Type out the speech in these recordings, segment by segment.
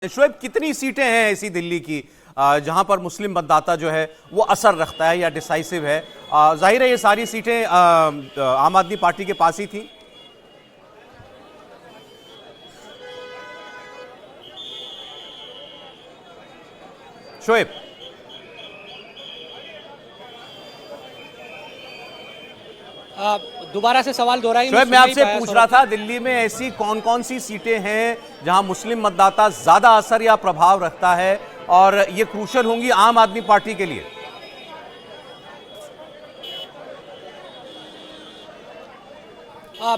शोएब, कितनी सीटें हैं ऐसी दिल्ली की जहां पर मुस्लिम मतदाता जो है वो असर रखता है या डिसाइसिव है? जाहिर है ये सारी सीटें आम आदमी पार्टी के पास ही थी। शोएब, दोबारा से सवाल दोहराइए। शोएब, मैं आपसे पूछ रहा था दिल्ली में ऐसी कौन कौन सी सीटें हैं जहां मुस्लिम मतदाता ज्यादा असर या प्रभाव रखता है और ये क्रूशल होंगी आम आदमी पार्टी के लिए?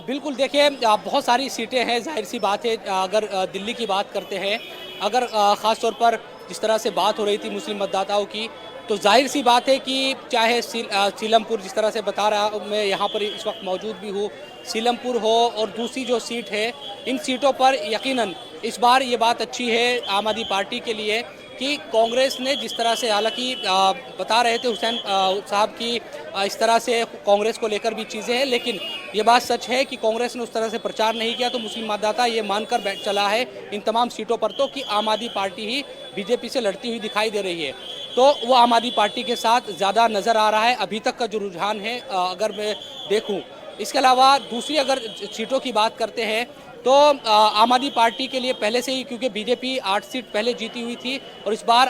बिल्कुल, देखिए बहुत सारी सीटें हैं। जाहिर सी बात है, अगर दिल्ली की बात करते हैं, अगर ख़ास तौर पर जिस तरह से बात हो रही थी मुस्लिम मतदाताओं की, तो जाहिर सी बात है कि चाहे सीलमपुर, जिस तरह से बता रहा मैं यहाँ पर इस वक्त मौजूद भी हूँ, सीलमपुर हो और दूसरी जो सीट है, इन सीटों पर यकीनन इस बार ये बात अच्छी है आम आदमी पार्टी के लिए कि कांग्रेस ने जिस तरह से, हालांकि बता रहे थे हुसैन साहब की इस तरह से कांग्रेस को लेकर भी चीज़ें हैं, लेकिन ये बात सच है कि कांग्रेस ने उस तरह से प्रचार नहीं किया। तो मुस्लिम मतदाता ये मानकर बैठ चला है इन तमाम सीटों पर तो कि आम आदमी पार्टी ही बीजेपी से लड़ती हुई दिखाई दे रही है, तो वो आम आदमी पार्टी के साथ ज़्यादा नज़र आ रहा है अभी तक का जो रुझान है, अगर मैं देखूँ। इसके अलावा दूसरी अगर सीटों की बात करते हैं तो आम आदमी पार्टी के लिए पहले से ही, क्योंकि बीजेपी 8 सीट पहले जीती हुई थी और इस बार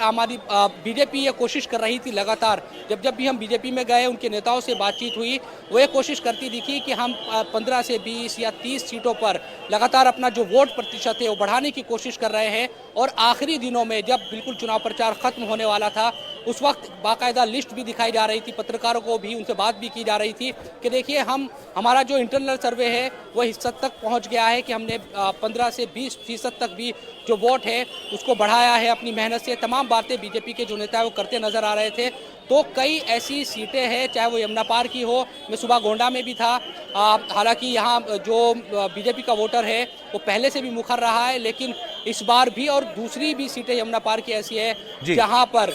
बीजेपी ये कोशिश कर रही थी लगातार, जब भी हम बीजेपी में गए, उनके नेताओं से बातचीत हुई, वो ये कोशिश करती दिखी कि हम 15 से 20 या 30 सीटों पर लगातार अपना जो वोट प्रतिशत है वो बढ़ाने की कोशिश कर रहे हैं। और आखिरी दिनों में जब बिल्कुल चुनाव प्रचार खत्म होने वाला था, उस वक्त बाकायदा लिस्ट भी दिखाई जा रही थी, पत्रकारों को भी उनसे बात भी की जा रही थी कि देखिए हमारा जो इंटरनल सर्वे है वो इस हद तक पहुंच गया है कि हमने 15 से 20% तक भी जो वोट है उसको बढ़ाया है अपनी मेहनत से। तमाम बातें बीजेपी के जो नेता है वो करते नजर आ रहे थे। तो कई ऐसी सीटें हैं, चाहे वो यमुना पार की हो, मैं सुबह गोंडा में भी था, हालांकि यहाँ जो बीजेपी का वोटर है वो पहले से भी मुखर रहा है, लेकिन इस बार भी और दूसरी भी सीटें यमुना पार की ऐसी है जहाँ पर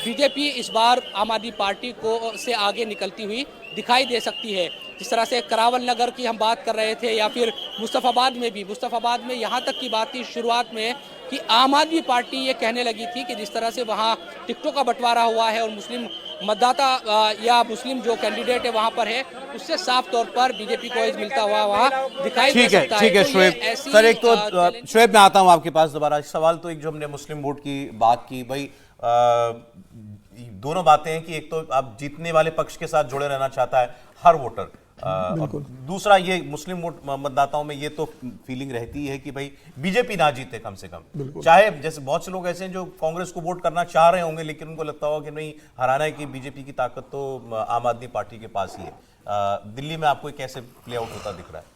बीजेपी इस बार आम आदमी पार्टी को से आगे निकलती हुई दिखाई दे सकती है। जिस तरह से करावल नगर की हम बात कर रहे थे, या फिर मुस्तफ़ाबाद में यहाँ तक की बात थी शुरुआत में कि आम आदमी पार्टी ये कहने लगी थी कि जिस तरह से वहाँ टिकटों का बंटवारा हुआ है और मुस्लिम मतदाता या मुस्लिम जो कैंडिडेट है वहाँ पर है, उससे साफ तौर पर बीजेपी को एज मिलता हुआ वहाँ दिखाई दे सकता है। ठीक है शोएब सर, एक तो शोएब मैं आता हूँ आपके पास दोबारा। सवाल तो एक जो हमने मुस्लिम वोट की बात की, भाई दोनों बातें हैं कि एक तो आप जीतने वाले पक्ष के साथ जुड़े रहना चाहता है हर वोटर, और दूसरा ये मुस्लिम वोट मतदाताओं में ये तो फीलिंग रहती है कि भाई बीजेपी ना जीते कम से कम, चाहे जैसे बहुत से लोग ऐसे हैं जो कांग्रेस को वोट करना चाह रहे होंगे लेकिन उनको लगता होगा कि नहीं, हराना है कि बीजेपी की ताकत तो आम आदमी पार्टी के पास ही है। दिल्ली में आपको कैसे प्ले आउट होता दिख रहा है?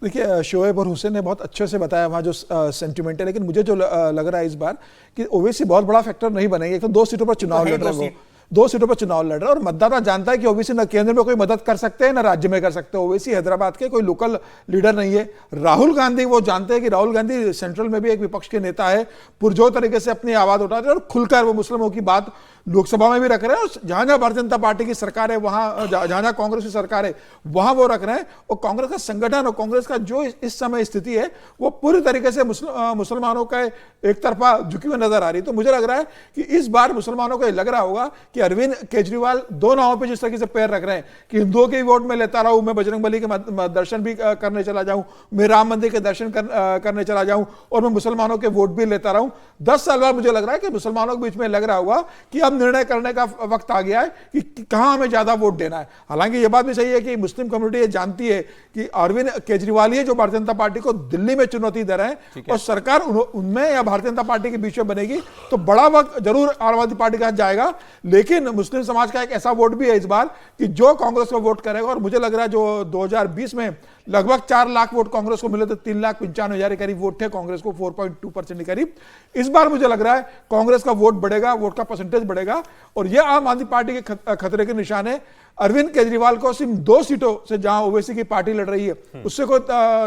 देखिए, शोएब और हुसैन ने बहुत अच्छे से बताया वहाँ जो सेंटिमेंट है, लेकिन मुझे जो लग रहा है इस बार कि ओवैसी बहुत बड़ा फैक्टर नहीं बनेंगे। एक तो 2 सीटों पर चुनाव लड़ रहे हैं, 2 सीटों पर चुनाव लड़ रहे हैं और मतदाता जानता है कि ओवैसी न केंद्र में कोई मदद कर सकते हैं न राज्य में कर सकते हैं। ओवैसी हैदराबाद के कोई लोकल लीडर नहीं है। राहुल गांधी, वो जानते हैं कि राहुल गांधी सेंट्रल में भी एक विपक्ष के नेता है, पुरजोर तरीके से अपनी आवाज उठाते हैं और खुलकर वो मुस्लिमों की बात लोकसभा में भी रख रहे हैं, और जहां जहां भारतीय जनता पार्टी की सरकार है, वहां जहां जहां कांग्रेस की सरकार है वहां वो रख रहे हैं। और कांग्रेस का संगठन और कांग्रेस का जो इस समय स्थिति है वो पूरी तरीके से मुसलमानों का एक तरफा झुकी हुई नजर आ रही है। तो मुझे लग रहा है कि इस बार मुसलमानों को लग रहा होगा कि अरविंद केजरीवाल 2 नावों पर जिस तरीके से पैर रख रहे हैं कि हिंदुओं के वोट में लेता रहूं, मैं बजरंगबली के दर्शन भी करने चला जाऊं, मैं राम मंदिर के दर्शन करने चला जाऊं और मैं मुसलमानों के वोट भी लेता रहूं। 10 साल बाद मुझे लग रहा है कि मुसलमानों के बीच में लग रहा होगा कि अब निर्णय करने का वक्त आ गया है कि कहां हमें ज्यादा वोट देना है। हालांकि यह बात भी सही है कि मुस्लिम कम्युनिटी ये जानती है कि अरविंद केजरीवाल ही जो भारतीय जनता पार्टी को दिल्ली में चुनौती दे रहे हैं, और सरकार उनमें या भारतीय जनता पार्टी के बीच में बनेगी तो बड़ा वक्त जरूर आम आदमी पार्टी के साथ जाएगा। लेकिन मुस्लिम समाज का एक ऐसा वोट भी है इस बार कि जो कांग्रेस को वोट करेगा, और मुझे लग रहा है जो 2020 में लगभग 4 लाख वोट कांग्रेस को मिले थे, 3,95,000 के करीब वोट थे कांग्रेस को, 4.2% के करीब। इस बार मुझे लग रहा है कांग्रेस का वोट बढ़ेगा, वोट का परसेंटेज बढ़ेगा, और यह आम आदमी पार्टी के खतरे के निशान है। अरविंद केजरीवाल को सिर्फ 2 सीटों से जहां ओवैसी की पार्टी लड़ रही है उससे कोई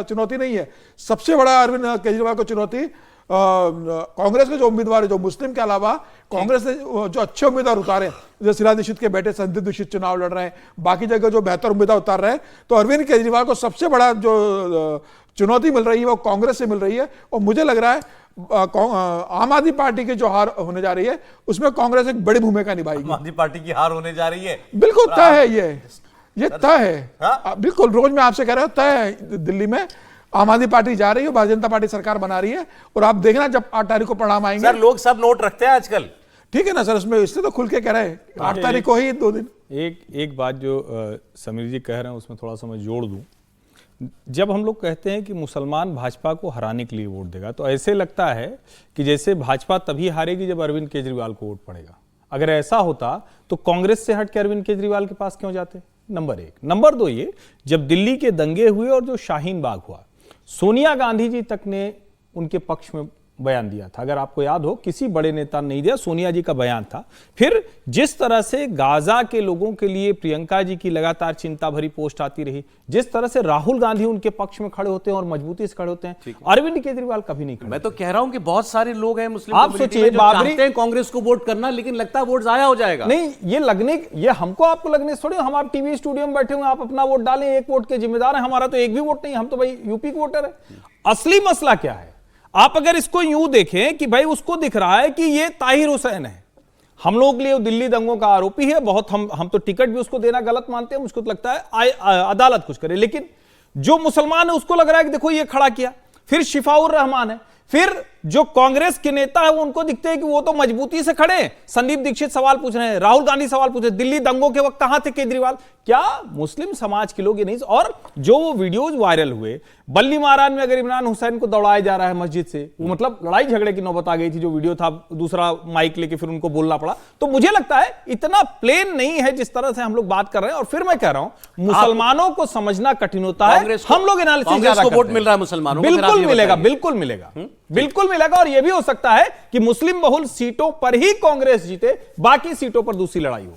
चुनौती नहीं है। सबसे बड़ा अरविंद केजरीवाल को चुनौती कांग्रेस के जो उम्मीदवार है, जो मुस्लिम के अलावा कांग्रेस ने जो अच्छे उम्मीदवार उतारे, जैसे शीला दीक्षित के बेटे संदीप दीक्षित चुनाव लड़ रहे हैं, बाकी जगह जो बेहतर उम्मीदवार उतार रहे हैं, तो अरविंद केजरीवाल को सबसे बड़ा जो चुनौती मिल रही है वो कांग्रेस से मिल रही है। और मुझे लग रहा है आम आदमी पार्टी की जो हार होने जा रही है उसमें कांग्रेस एक बड़ी भूमिका निभाएगी। आम आदमी पार्टी की हार होने जा रही है, बिल्कुल तय है, ये तय है। हाँ? बिल्कुल, रोज मैं आपसे कह रहा हूं तय है। दिल्ली में आम आदमी पार्टी जा रही है, भारतीय जनता पार्टी सरकार बना रही है, और आप देखना जब 8 तारीख को परिणाम आएंगे। सर लोग सब नोट रखते हैं आजकल, ठीक है ना सर, उसमें इसलिए तो खुल के कह रहे हैं 8 तारीख को ही 2 दिन। एक बात जो समीर जी कह रहे हैं उसमें थोड़ा सा मैं जोड़ दूं। जब हम लोग कहते हैं कि मुसलमान भाजपा को हराने के लिए वोट देगा, तो ऐसे लगता है कि जैसे भाजपा तभी हारेगी जब अरविंद केजरीवाल को वोट पड़ेगा। अगर ऐसा होता तो कांग्रेस से हट के अरविंद केजरीवाल के पास क्यों जाते? नंबर 1। नंबर 2, ये जब दिल्ली के दंगे हुए और जो शाहीन बाग हुआ, सोनिया गांधी जी तक ने उनके पक्ष में बयान दिया था। अगर आपको याद हो, किसी बड़े नेता ने नहीं दिया, सोनिया जी का बयान था। फिर जिस तरह से गाजा के लोगों के लिए प्रियंका जी की लगातार चिंता भरी पोस्ट आती रही, जिस तरह से राहुल गांधी उनके पक्ष में खड़े होते हैं और मजबूती से खड़े होते हैं, अरविंद केजरीवाल कभी नहीं खड़े। मैं तो कह रहा हूं कि बहुत सारे लोग हैं मुस्लिम आप कम्युनिटी सोचिए, में जो चाहते हैं कांग्रेस को वोट करना, लेकिन लगता है वोट जाया हो जाएगा। नहीं, ये हमको आपको लगने थोड़ी, हम आप टीवी स्टूडियो में बैठे हुए, आप अपना वोट डालें, एक वोट के जिम्मेदार हैं। हमारा तो एक भी वोट नहीं, हम तो भाई यूपी के वोटर है। असली मसला क्या है? आप अगर इसको यूं देखें कि भाई उसको दिख रहा है कि ये ताहिर हुसैन है, हम लोग के लिए दिल्ली दंगों का आरोपी है, बहुत हम तो टिकट भी उसको देना गलत मानते हैं। मुझको तो लगता है अदालत कुछ करे, लेकिन जो मुसलमान है उसको लग रहा है कि देखो ये खड़ा किया। फिर शिफाउर रहमान है, फिर जो कांग्रेस के नेता है उनको दिखते हैं कि वो तो मजबूती से खड़े हैं। संदीप दीक्षित सवाल पूछ रहे हैं, राहुल गांधी सवाल पूछ रहे हैं, दिल्ली दंगों के वक्त कहां थे केजरीवाल? क्या मुस्लिम समाज के लोग ये नहीं? और जो वो वीडियोज वायरल हुए बल्ली महाराज में, अगर इमरान हुसैन को दौड़ाया जा रहा है मस्जिद से, वो मतलब लड़ाई झगड़े की नौबत आ गई थी। जो वीडियो था, दूसरा माइक लेके फिर उनको बोलना पड़ा। तो मुझे लगता है इतना प्लेन नहीं है जिस तरह से हम लोग बात कर रहे हैं। और फिर मैं कह रहा हूं, मुसलमानों को समझना कठिन होता है। हम लोग एनालिसिस कांग्रेस को वोट मिल रहा है मुसलमानों को, बिल्कुल मिलेगा, बिल्कुल मिलेगा, बिल्कुल मिलेगा। और यह भी हो सकता है कि मुस्लिम बहुल सीटों पर ही कांग्रेस जीते, बाकी सीटों पर दूसरी लड़ाई हो।